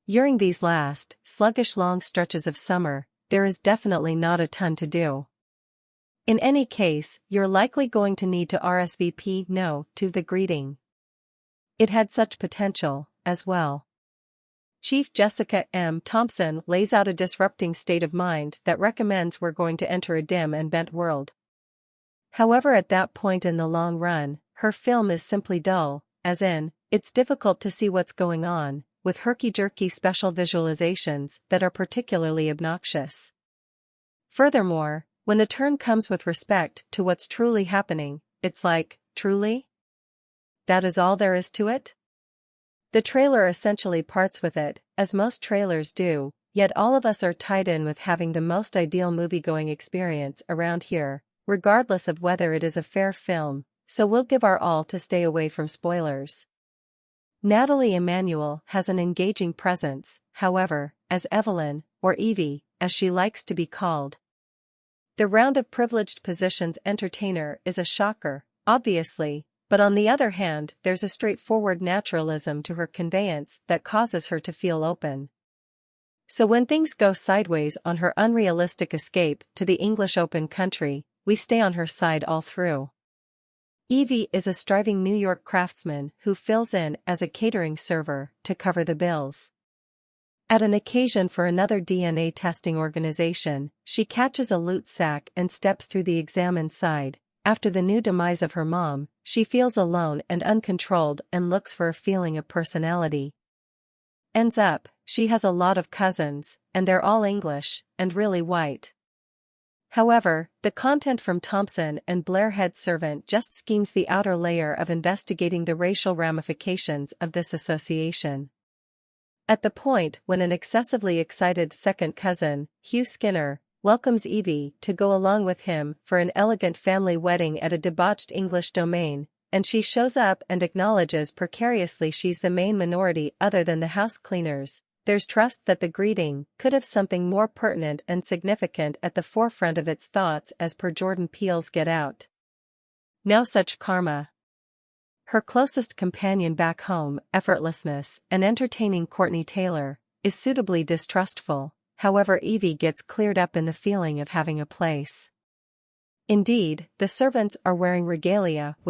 During these last, sluggish long stretches of summer, there is definitely not a ton to do. In any case, you're likely going to need to RSVP no to the greeting. It had such potential, as well. Chief Jessica M. Thompson lays out a disrupting state of mind that recommends we're going to enter a dim and bent world. However, at that point in the long run, her film is simply dull, as in, it's difficult to see what's going on, with herky-jerky special visualizations that are particularly obnoxious. Furthermore, when the turn comes with respect to what's truly happening, it's like, truly? That is all there is to it? The trailer essentially parts with it, as most trailers do, yet all of us are tied in with having the most ideal movie-going experience around here, regardless of whether it is a fair film, so we'll give our all to stay away from spoilers. Natalie Emmanuel has an engaging presence, however, as Evelyn, or Evie, as she likes to be called. The round of privileged positions entertainer is a shocker, obviously, but on the other hand there's a straightforward naturalism to her conveyance that causes her to feel open. So when things go sideways on her unrealistic escape to the English Open country, we stay on her side all through. Evie is a striving New York craftsman who fills in as a catering server to cover the bills. At an occasion for another DNA testing organization, she catches a loot sack and steps through the exam inside. After the new demise of her mom, she feels alone and uncontrolled and looks for a feeling of personality. Ends up, she has a lot of cousins, and they're all English, and really white. However, the content from Thompson and Blair Head Servant just schemes the outer layer of investigating the racial ramifications of this association. At the point when an excessively excited second cousin, Hugh Skinner, welcomes Evie to go along with him for an elegant family wedding at a debauched English domain, and she shows up and acknowledges precariously she's the main minority other than the house cleaners, there's trust that the greeting could have something more pertinent and significant at the forefront of its thoughts as per Jordan Peele's Get Out. No such karma. Her closest companion back home, effortlessness and entertaining Courtney Taylor, is suitably distrustful, however Evie gets cleared up in the feeling of having a place. Indeed, the servants are wearing regalia with